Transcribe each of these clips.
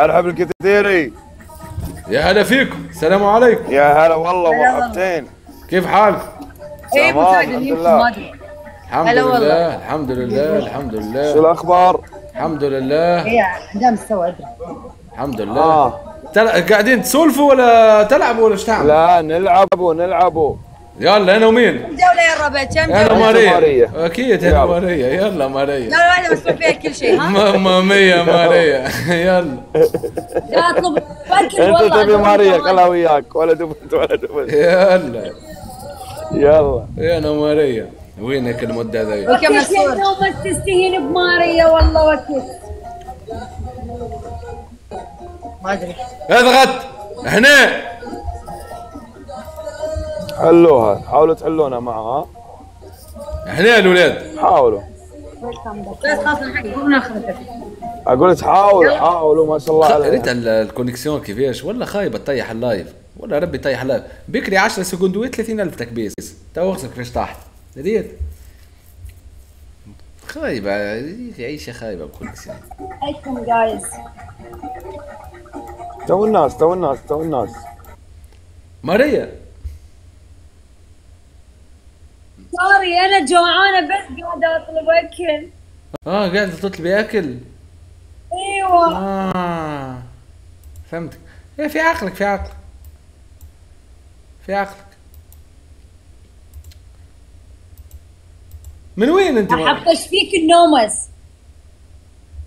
هلا بالكثيري. يا هلا فيكم، السلام عليكم. يا هلا والله مرحبتين. كيف حالك؟ ايه مساعد اليوم ما ادري. الحمد لله الحمد لله الحمد لله. شو الاخبار؟ الحمد لله. ايه عندها مستوى ادري. الحمد لله. قاعدين تسولفوا ولا تلعبوا ولا ايش تعملوا؟ لا نلعبوا. يلا انا ومين؟ الجولة يا الربع كم انا جولة؟ ماريا. اكيد انا ماريا. يلا ماريا. لا واحدة مسموح فيها كل شيء ها؟ ماما مية ماريا. يلا. لا اطلب اكل انت والله. تبي ماريا خلها وياك ولا دبنت ولا دبنت. يلا. انا ماريا. وينك المدة ذي؟ وكم الصور؟ بس تستهين بماريا والله وكت. ما ادري. اضغط هنا. حلوها، حاولوا تحلونها معها. هنا الاولاد. حاولوا. بس خلاص نحكي وناخذ. اقول حاولوا ما شاء الله عليك. ريت الكونكسيون كيفاش والله خايبه تطيح اللايف والله ربي طيح اللايف بكري 10 سكوندوات 30,000 تكبيس تو وصلك كيفاش طاحت ريت خايبه عيشه خايبه الكونكسيون. عليكم جايز. تو الناس. ماريا سوري انا جوعانه بس قاعده اطلب اكل. قاعده تطلبي اكل. ايوه. فهمتك. في عقلك من وين انت؟ احبش فيك النومس.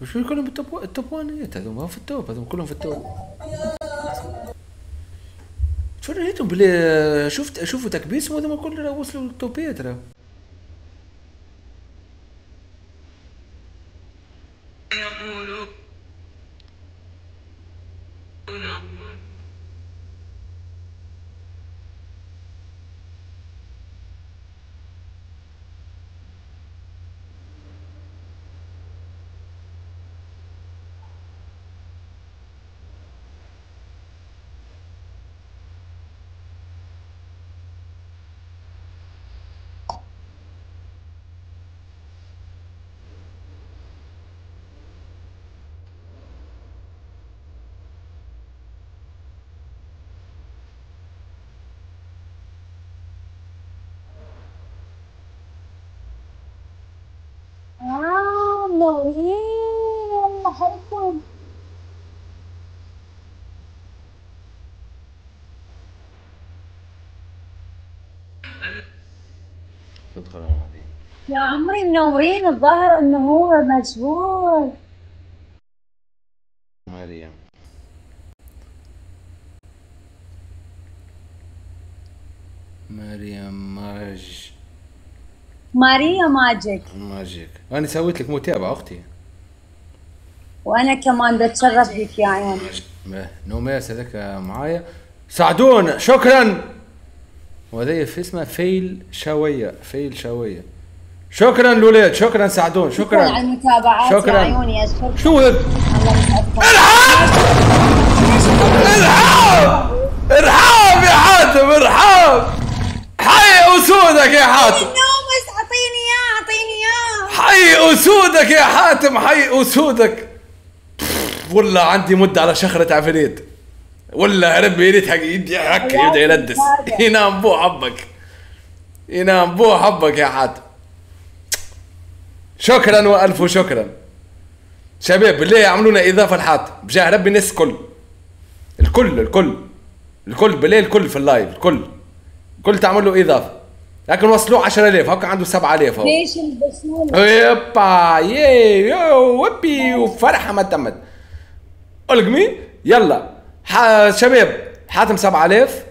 وش كلهم بالتوب وانيت هذول في التوب هذول كلهم في التوب. شو رأيتهم بلي شوفوا تكبيسهم هذول كلهم وصلوا للتوبية ترى. والله حركم. يا عمري منورين الظاهر انه هو مشغول. مريم ماريا ماجيك. انا سويت لك متابعه اختي. وانا كمان بتشرف بك يا عيوني. نوماس هذاك معايا. ساعدونا شكرا. وهذه في اسمها فيل شويه. شكرا الولاد شكرا ساعدون شكرا على المتابعات شكرا. يا عيوني اشكرك. شو هذا؟ ارحاب يا حاتم ارحاب. حي اسودك يا حاتم. نومس اعطيني اياه. حي اسودك يا حاتم حي اسودك. والله عندي مدة على شخرة عفريت. والله يا ربي يريد حق يدي هكا يبدا يلدس. ينام بو حبك يا حاتم. شكرا والف شكرا شباب. بالله يعملونا اضافه لحاتم بجاه ربي الناس الكل بالله الكل في اللايف الكل تعمل له اضافه لكن وصلوه 10,000 هكا عنده 7,000 اهو. ليش البسمول؟ يبا يو وبي وفرحه ما تمت. القمي يلا شباب حاتم 7,000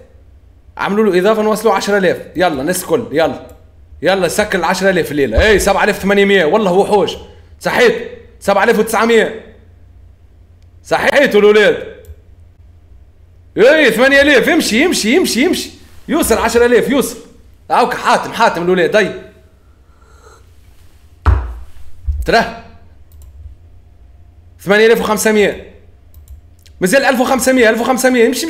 عملوا له اضافه نوصلوا 10,000 يلا ناس كل يلا سكر ال 10,000 الليله. اي 7,800 والله وحوش. صحيت 7,900 صحيتوا الاولاد. اي 8,000 يمشي يوصل 10,000 يوصل. هاوك حاتم الاولاد اي ترى 8,500 مازال 1,500 امشي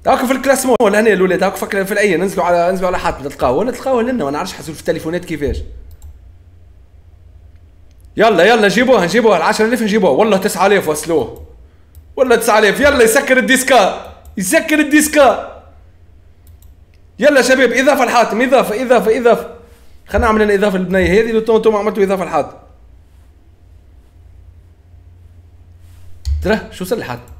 هاكا في الكلاسمون هنا الاولاد هاكا في العين ننزلوا على حاتم تلقاوه لنا ما نعرفش حاسوا في التليفونات كيفاش. يلا يلا جيبوها نجيبوها ال 10000 نجيبوها، والله 9000 وصلوه، والله 9000. يلا يسكر الديسكا، يسكر الديسكا. يلا شباب اضافه الحاتم، اضافه. خلينا نعمل لنا اضافه البنيه هذه اللي انتم عملتوا اضافه الحاتم. ترى شو صار الحاتم؟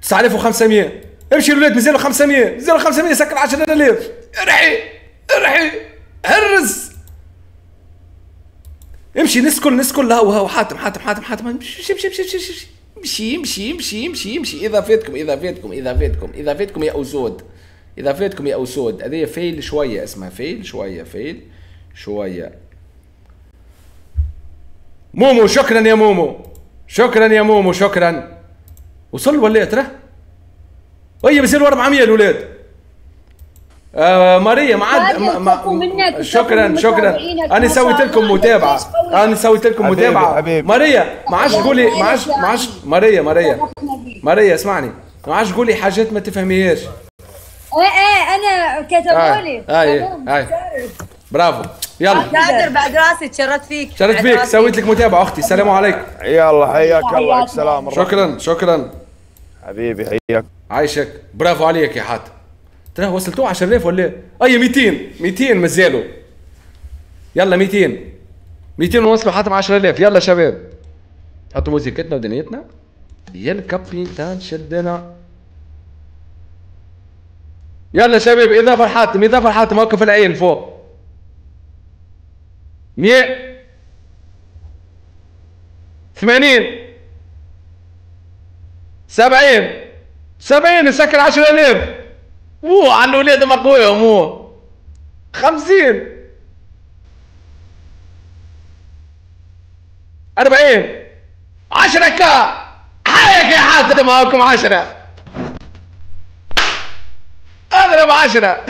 9500. امشي الولاد مازالوا 500، سكر 10000. ارحي هرس. امشي نسكن هاو حاتم امشي. اضافتكم يا اسود، يا اسود. هذه فيل شويه، اسمها فيل شويه. مومو شكرا يا مومو، شكرا. وصل ولا ترى؟ وهي بيصيروا 400 الاولاد. ماريا شكرا. انا سويت لكم متابعه. ماريا ما عادش تقولي، ماريا اسمعني، ما عادش تقولي حاجات ما تفهميهاش. ايه انا كتبولي. برافو. يلا نادر بعد راسي تشرفت فيك. سويت لك متابعه اختي. السلام عليكم. يلا حياك الله. السلام. شكرا حبيبي حياك. عايشك. برافو عليك يا حاتم. ترى وصلتوا 10000 ولا ايه؟ 200 مازالوا. يلا 200 ونوصلوا حاتم 10000. يلا شباب حطوا موزيكتنا ودنيتنا. يا الكابيتان شدنا. يلا شباب اضافه الحاتم موقف العين فوق. 100 80 70 يسكر 10000. على الولاد مقويهم. 50 40 10 كا. حياك يا حاتم معاكم 10. اضرب 10.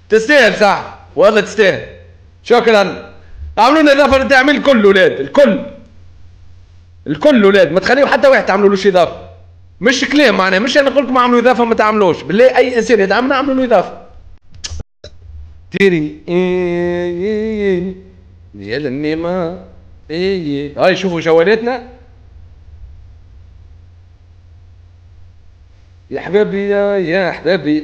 تستاهل صح والله تستاهل. شكرا. اعملوا لنا اضافه تعمل الكل ولاد، الكل ولاد، ما تخليوا حتى واحد تعملوا له شي اضافه. مش كلام معناها، مش انا نقول لكم اعملوا اضافه ما تعملوش، بالله اي انسان يدعمنا اعملوا له اضافه. تيري يا النيمه. هاي شوفوا جوالاتنا يا حبابي يا حبابي.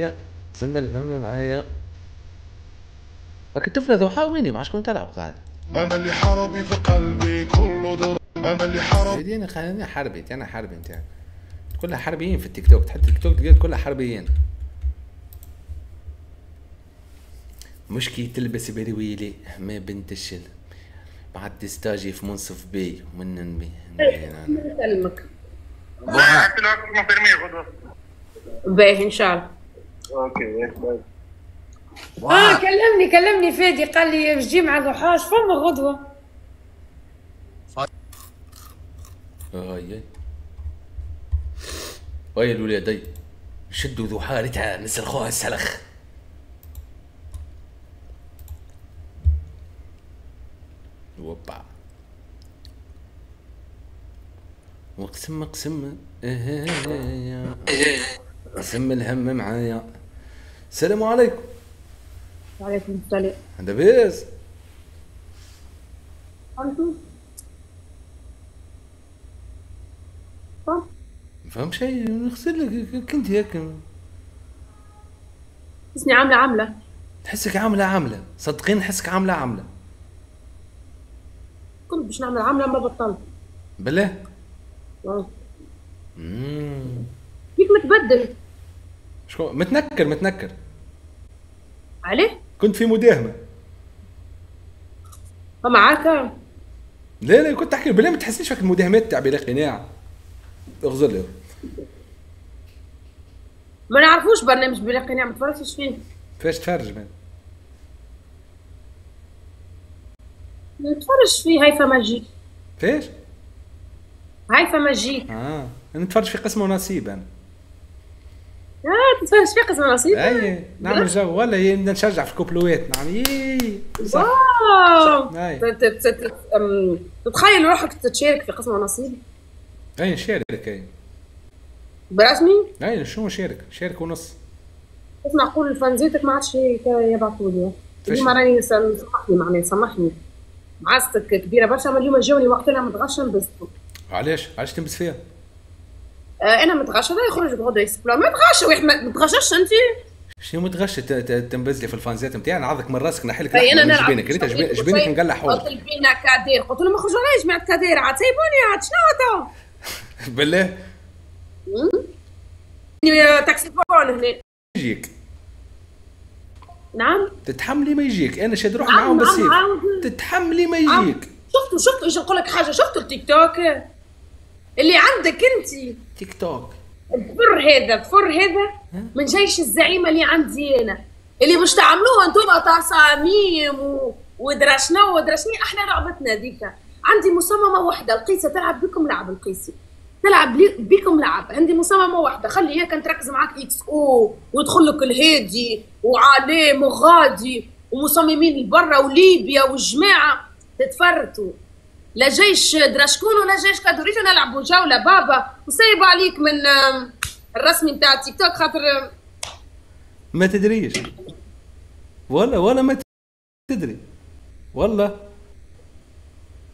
يا سن الهم معايا. لكن طفله ضحى ويني ما عادش كنت تلعب قاعد. انا اللي حربي في قلبي كله ضرب. انا اللي حربي. انا خليني حربي، انا حربي انت كلها حربيين في التيك توك. تحط التيك توك تلقى كلها حربيين. مش كي تلبس برويلي ما بنت الشل بعد تستاجي في منصف بي من بي. سلمك ما غدوه. باهي ان شاء الله. اوكي كلمني فادي قال لي باش تجي مع ضحاش فما غدوه. هاي الولاد شدوا ضحارتها نسلخوها السلخ. وبا واقسم قسم الهم معايا. السلام عليكم. وعليكم السلام. هذا بيز ما فهم شيء. نغسل لك كنت هيك حسني عامله تحسك عامله صدقين نحسك عامله كنت باش نعمل عامله ما بطلت بالله. كيف متبدل؟ شكون متنكر عليه؟ كنت في مداهمه معاك؟ لا كنت تحكي بالله ما تحسنيش فيك المداهمات تاع بلا قناع. اغزر له ما نعرفوش برنامج بلا قناع ما تفرجتش فيه. فاش تفرج مان؟ نتفرج فيه هيفا مجيد. فاش؟ هيفا مجيد. انا نتفرج في قسم ونصيب انا. تتفرج في قسم ونصيب؟ اي نعمل جو ولا نشجع في الكوبلوات نعم. صح. تتخيل روحك تتشارك في قسم ونصيب؟ اي نشارك. برسمي؟ اي شنو شارك ونص. اسمع قول الفانزيتك ما عادش يبعثوا لي. اليوم راني سامحني معناها سامحني. معاستك كبيره برشا، اما اليوم جاوني وقتنا متغشم بس. علاش تلبس فيها؟ انا متغشه لا يخرج غدا يسبلا ما تغش واحد ما تغشش انت. شنو متغش تنبز لي في الفانزات نتاعي نعضك من راسك نحلك انا من جبينك ريت جبينك نقلع حولك. قلت بينا كادير قلت لهم اخرجوا على جماعه كادير عاد سيبوني عاد شنو هذا؟ بالله؟ تاكسي فون هنا يجيك. نعم تتحملي ما يجيك، انا شاد روح معاهم بالسيف. تتحملي ما يجيك. شفتوا ايش نقول لك حاجه، شفتوا التيك توك اللي عندك انت تيك توك الفر هذا من جيش الزعيمه اللي عندي انا اللي باش تعملوها انتم تصاميم ودرشني احنا لعبتنا ذيك. عندي مصممه واحده القيسه تلعب بكم لعب القيسي تلعب بكم لعب. عندي مصممه واحده خلي هي كان تركز معاك اكس او ويدخل لك الهادي وعليم وغادي ومصممين البرا وليبيا والجماعه تتفرتوا لا جيش دراشكون ولا جيش كادوريت نلعبوا جوله بابا وسايب عليك من الرسمي نتاع تيك توك خاطر ما تدريش ولا ما تدري والله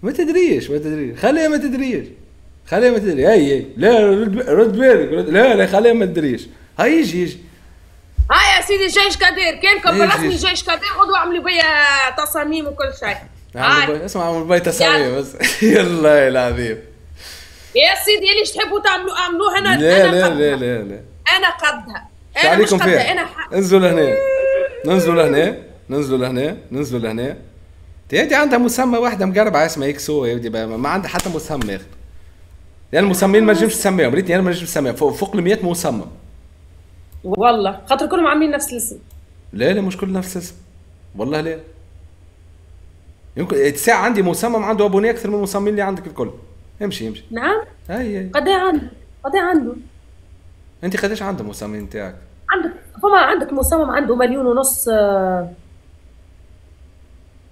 ما تدريش خليها ما تدري هاي لا رد بالك لا خليها ما تدريش هاي يجي هاي يا سيدي جيش كادير كانكم بالرسمي جيش كادير خذوا اعملوا بيا تصاميم وكل شيء. اسمع اعمل بيت تصاميم بس يلا العظيم يا سيدي اللي تحبوا تعملوا اعملوها انا لا انا قدها انا مش قدها انا ننزلوا لهنا تيدي عندها مسمى واحده مقربه اسمها اكسو يا ودي ما عندها حتى مسمى يا اخي يعني المسمين ما نجمش نسميهم ريتني انا ما نجمش نسميهم فوق ال 100 مسمى والله خاطر كلهم عاملين نفس الاسم. لا مش كل نفس الاسم والله لا يمكن ساعة عندي مصمم عنده ابوني اكثر من المصممين اللي عندك الكل. امشي نعم اي قد عنده انت قداش عنده مصممين نتاعك؟ عندك مصمم عنده 1.5 مليون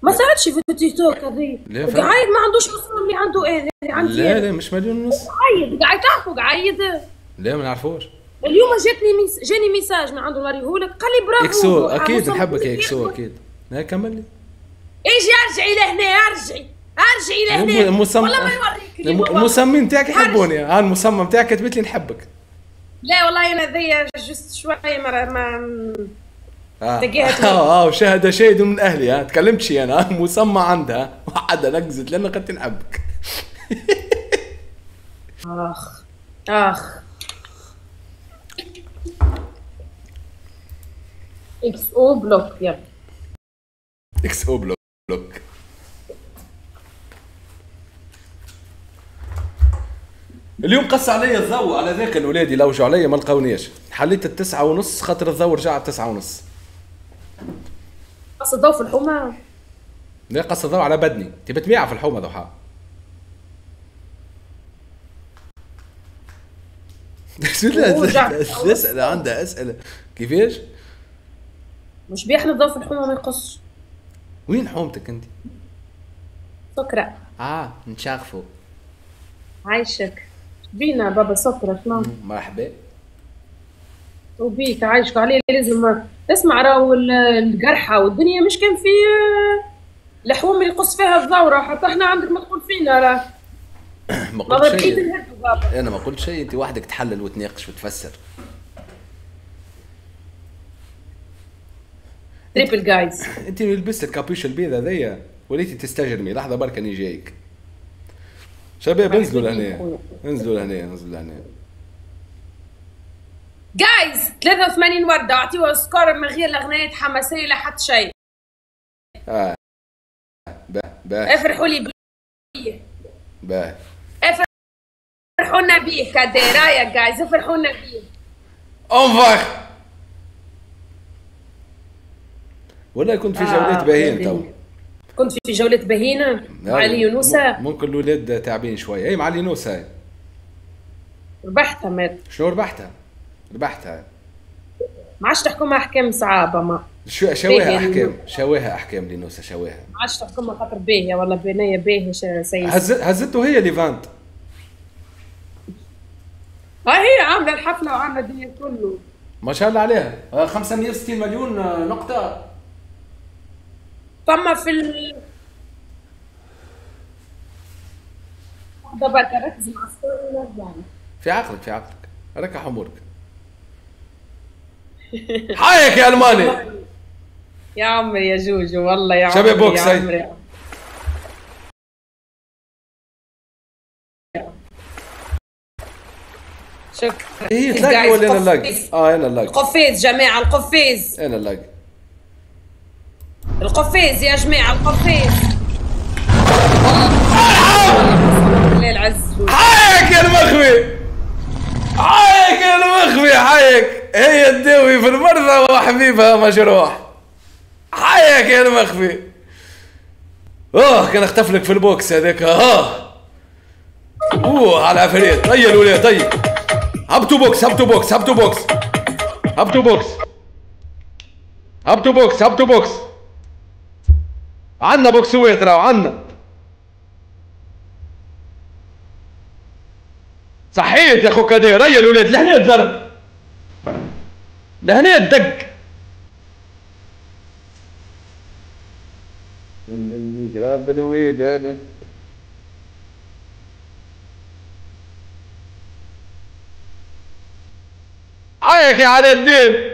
ما ساعدش في التيك توك هذي قاعد ما عندوش مصمم اللي عنده ايه اللي عندي لا مش 1.5 مليون قاعد تعرفوا قاعد لا ما نعرفوش. اليوم جاني ميساج من عنده نوريهولك قال لي برافو اكسو اكيد نحبك يا اكسو اكيد. لا كمل لي ايجي ارجعي لهنا ارجعي لهنا والله ما نوريك المصمم نتاعك يحبوني ها المصمم تاعك كتبت لي نحبك. لا والله انا ذي جست شويه ما تلقيها وشاهد شاهد من اهلي ها تكلمت شي انا مصمم عندها وحده نقزت لان قد نحبك. اخ اكس او بلوك يلا اكس او بلوك. اليوم قص علي الضوء على ذاك الولادي لوجوا علي ما لقاونيش حليت 9:30 خاطر الضوء رجع 9:30. قص الضوء في الحومه؟ لا قص الضوء على بدني تبي تبيع في الحومه ضحى. اسئله عندها اسئله كيفاش؟ مش بيحلى الضوء في الحومه ما يقصش. وين حومتك انت؟ سكرة نشاغفوا عايشك بينا بابا سكرة شنو؟ مرحبا وبيك عايشك عليه لازم تسمع راهو القرحة والدنيا مش كان في الحوم اللي يقص فيها الضورة حتى احنا عندك ما تقول فينا راه ما قلت شيء انا ما قلت شيء انت وحدك تحلل وتناقش وتفسر. تريبل جايز انت لبست الكابوش البيضة ذي وليتي تستجرمي لحظة بركة اني جايك. شباب انزلوا لهنا جايز 83 وردة اعطيوها سكور من غير الاغنيات حماسية لا حتى شيء. افرحوا لي بيه افرحونا بيه كاديرا يا جايز افرحونا بيه انفخ ولا كنت في جولات باهين تو؟ كنت في جولة بهينة مع اليونوسة. ممكن الولاد تعبين شوية. اي مع اليونوسة ربحتها مات. شنو ربحتها؟ ما عادش تحكمها احكام صعبة ما شواها احكام اليونوسة شواها. ما عادش تحكمها خاطر باهية ولا بنية باهية سيد. هزته هي ليفانت. هي عامله الحفله وعامله الدنيا كله. ما شاء الله عليها. 560 مليون نقطة. فما في دابا ركز مع الستوري ونرجع. في عقلك في عقلك، ركح امورك. حيك يا الماني يا عمري يا جوجو والله يا عمري. شباب بوكس يا هاي. عمري. شكرا. هي تلاقي ولا انا نلاقي؟ انا نلاقي. القفيز جماعة القفيز. انا نلاقي. القفيز يا جماعة القفيز. الليل عز. حيك يا المخفي. حيك يا المخفي حيك. هي تداوي في المرضى وحبيبها مجروح. حيك يا المخفي. كان اختفلك لك في البوكس هذاك. على العفريت. هيا الولاد هيا. هبتو بوكس هبتو بوكس هبتو بوكس هبتو بوكس هبتو بوكس هبتو بوكس. عنا بوكسوات راهو عنا. صحيت يا اخو كدير. هيا الولاد لهنا تضرب. لهنا تدق. عايك يا علي الدين.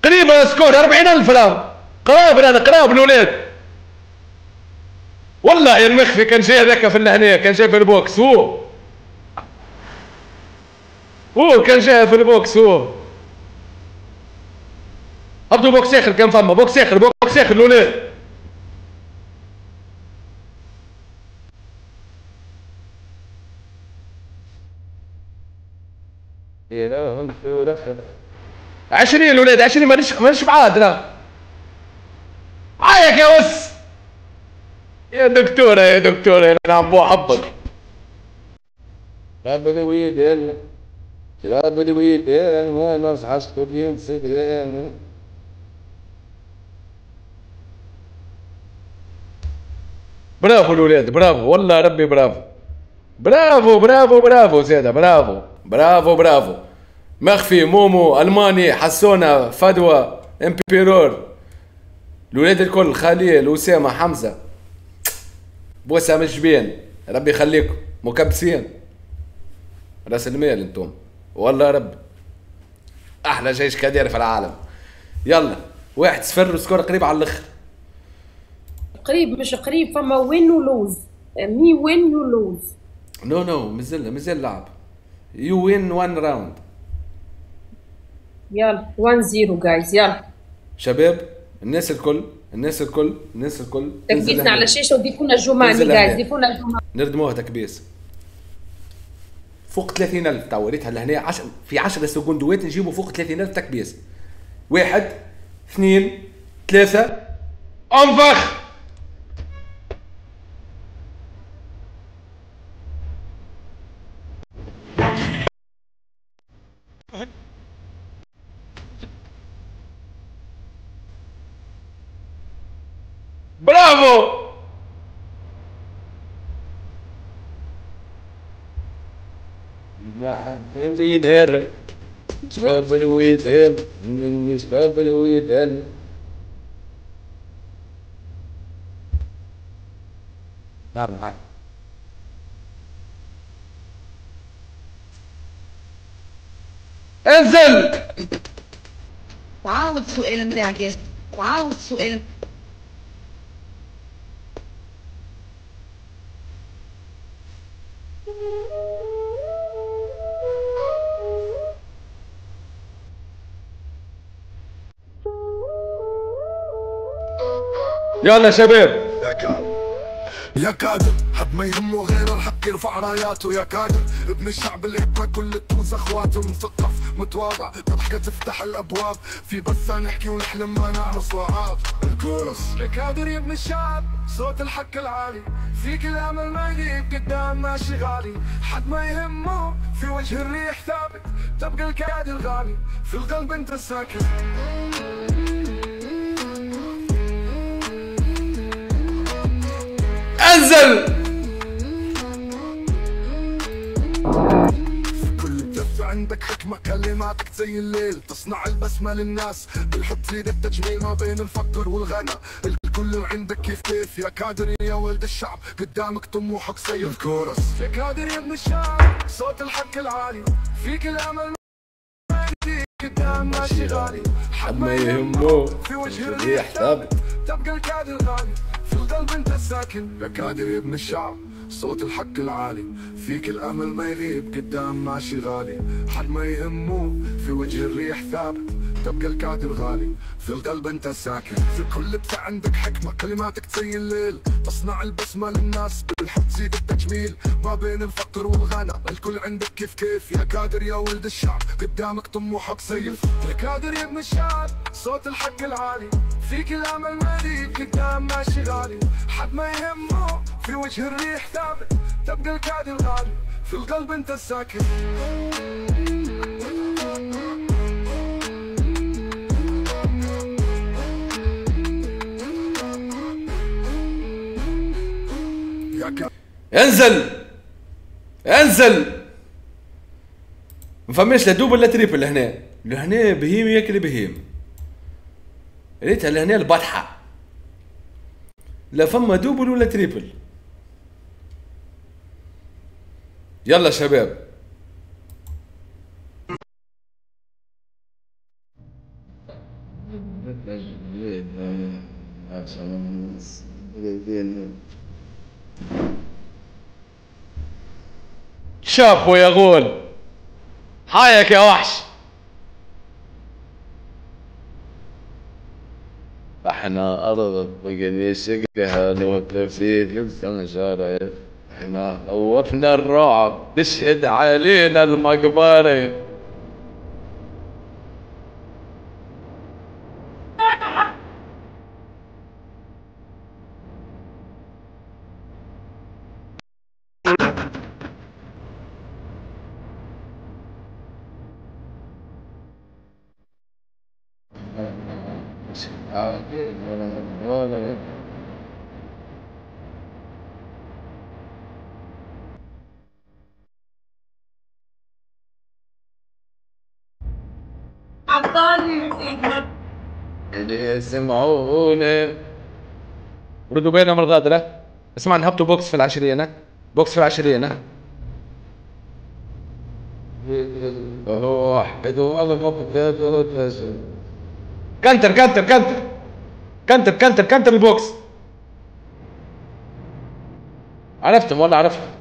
قريب سكور 40,000 راهو. قراب انا قراب الولاد. والله يا المخفي كان جاي هذاك في هنا كان جاي في البوكس هو كان جاي في البوكس هبطوا بوكس اخر كان فما بوكس اخر بوكس اخر الولاد. يا 20 الولاد 20 مانيش بعاد راه. عايك يا وس يا دكتورة يا دكتورة انا عم بحبط. برافو الولاد برافو والله ربي برافو برافو برافو برافو زيادة برافو برافو برافو. مخفي مومو الماني حسونة فدوى امبيرور الولاد الكل خليل اسامة حمزة بوسة من الجبين ربي يخليكم مكبسين راس المال انتم والله ربي احلى جيش كدير في العالم. يلا 1-0 وسكور قريب على الاخر. قريب مش قريب فما وين ولوز. مي وين يو لوز. نو مازال لعب. يو وين 1 راوند. يلا 1-0 جايز يلا شباب الناس الكل تكبيسنا على الشاشه وضيفونا جماني جايز ضيفونا جماني نردموها تكبيس فوق 30,000 تو ريتها لهنا في 10 سكندوات نجيبوا فوق 30,000 تكبيس. 1 2 3 انفخ. برافو انزل. تعاود سؤال نتاعك تعاود سؤال. يلا شباب يا كادر حد ما يهمه غير الحق يرفع راياته. يا كادر ابن الشعب اللي يبقى كل التونس اخواته. مثقف متواضع تضحكة تفتح الابواب. في بثة نحكي ونحلم ما نعرف وعاب. الكورس يا كادر يا ابن الشعب صوت الحق العالي. في كلام الميت قدام ماشي غالي. حد ما يهمه في وجه الريح ثابت. تبقى الكادر غالي في القلب انت ساكن. انزل. في كل عندك حكمة كلماتك زي الليل تصنع البسمة للناس بالحب تزيد التجميل ما بين الفقر والغنى الكل عندك كيف يا كادر يا ولد الشعب قدامك طموحك سيد الكورس يا كادر يا ابن الشعب صوت الحق العالي فيك الامل قدام ماشي غالي حد ما يهمه في وجه الريح ثابت تبقى الكادر غالي في القلب انت الساكن يا كادر يا ابن الشعب صوت الحق العالي فيك الامل ما يغيب قدام ماشي غالي حد ما يهمه في وجه الريح ثابت تبقى الكادر غالي في القلب انت ساكن في الكل انت عندك حكمة كلماتك زي الليل تصنع البسمة للناس بالحب تزيد التجميل ما بين الفقر والغنى الكل عندك كيف يا كادر يا ولد الشعب قدامك طموحك سيف يا كادر يا ابن الشعب صوت الحق العالي فيك الامل مليء قدام ماشي غالي حد ما يهمه في وجه الريح ثابت تبقى الكادر غالي في القلب انت الساكن انزل انزل ما فماش لا دوب ولا تريبل لهنا لهنا بهيم ياكل بهيم ريتها لهنا البطحه لا فما دوبل ولا تريبل يلا شباب شافوا يا غول حياك يا وحش احنا ارض بقني سقها نوقفين يمكن شارع احنا خوفنا الرعب تشهد علينا المقبره اللي يسمعوني ردوا بينا مرة غادرة اسمع نهبطوا بوكس في العشرين بوكس في العشرين كنتر كنتر كنتر كنتر كنتر كنتر البوكس عرفتم والله عرفتم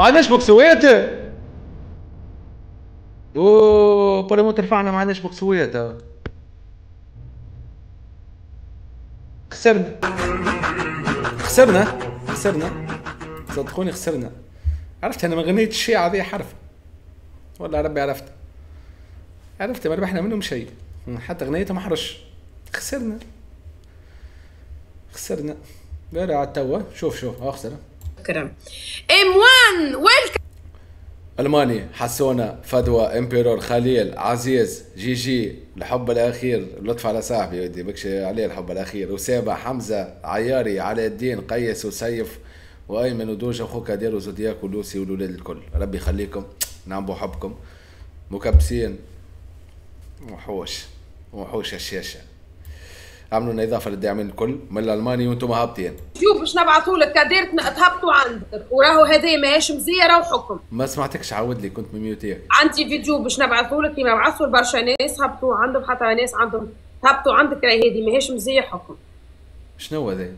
ما عندناش بوكسويات اوه بوليمو ترفعنا ما عندناش بوكسويات خسرنا صدقوني خسرنا عرفت انا ما غنيت الشيعة ذي حرف والله ربي عرفت ما ربحنا منهم شيء حتى غنيتها ما حرش خسرنا بيرا على التوا شوف اخسر كرم M1 ويلكم الماني حسونة فدوى امبيرور خليل عزيز جي الحب الاخير لطف على صاحبي ودي بكشي عليه الحب الاخير وسابع حمزه عياري على الدين قيس وسيف وايمن ودوج اخوك دير وزودياك ولوسي والولاد الكل ربي يخليكم نعم بحبكم مكبسين وحوش الشاشه عملوا لنا اضافه للداعمين الكل من الالماني وانتم هابطين شوف باش نبعثوا لك كاديرتنا تهبطوا عندك وراهو هذه ماهيش مزيه روحكم ما سمعتكش عاود لي كنت مميوتيك عندي فيديو باش نبعثوا لك كيما بعثوا لبرشا ناس هبطوا عندهم حتى ناس عندهم هبطوا عندك راهي هذه ماهيش مزيه حكم شنو هذا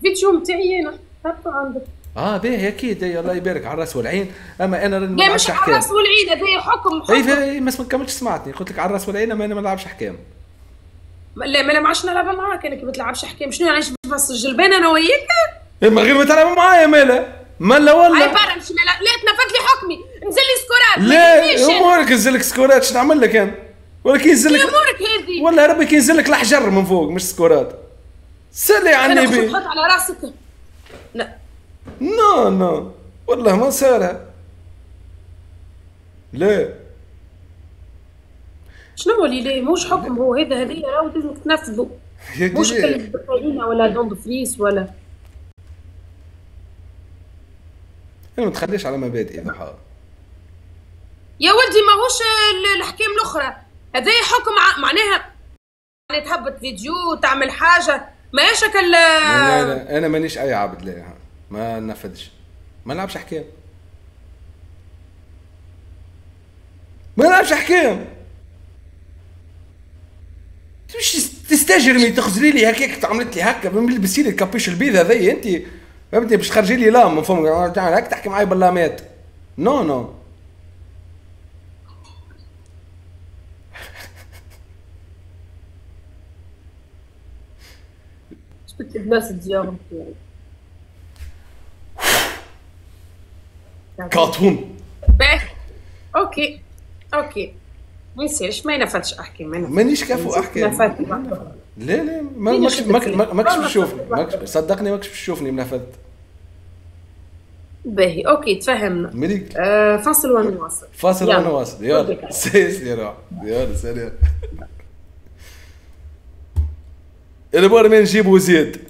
فيديو نتاعي انا هبطوا عندك باهي اكيد الله يبارك على الراس والعين اما انا لا مش على الراس والعين هذا حكم اي ما كملتش سمعتني قلت لك على الراس والعين اما انا ما نلعبش حكام لا ما عادش نلعب معاك انك ما تلعبش حكام شنو يعني بس الجلبان انا وياك من غير ما تلعب معايا مالا والله هاي برا مش لا تنفذ لي حكمي نزل لي سكورات لا امورك نزل لك سكورات شنو نعمل لك انا ولا كي ينزل لك امورك هذه والله ربي كي ينزل لك الحجر من فوق مش سكورات سلي عني بي تحط على راسك لا نو والله ما صارها لا شنو اللي ليه موش حكم هو هذا هذيا راهو لازم تنفذوا. مش كلمة بقالينا ولا دون فريس ولا انا ما تخليش على مبادئ اذا حاول. يا ولدي ماهوش الحكاية الاخرى هذا حكم معناها تهبط فيديو تعمل حاجة ماهيش هكا. لا انا مانيش اي عبد لا ما ننفذش ما نلعبش احكام ما نلعبش احكام. مش تستاجرني تخزري لي هكاك عملت لي هكا بلبسي لي الكابيش البيض هذايا انت فهمتني باش تخرجي لي لام من فمك هكا تحكي معايا باللامات. نو شفت الناس ديالهم كاتون باهي اوكي ما يصيرش ما ينفذش احكي مانيش كافو احكي. لا ماكش باش تشوفني صدقني ماكش باش تشوفني منفذت. باهي اوكي تفهمنا. مليك فاصل ونواصل يلا سيسلي روح يلا سلام. البار ما نجيبو زيد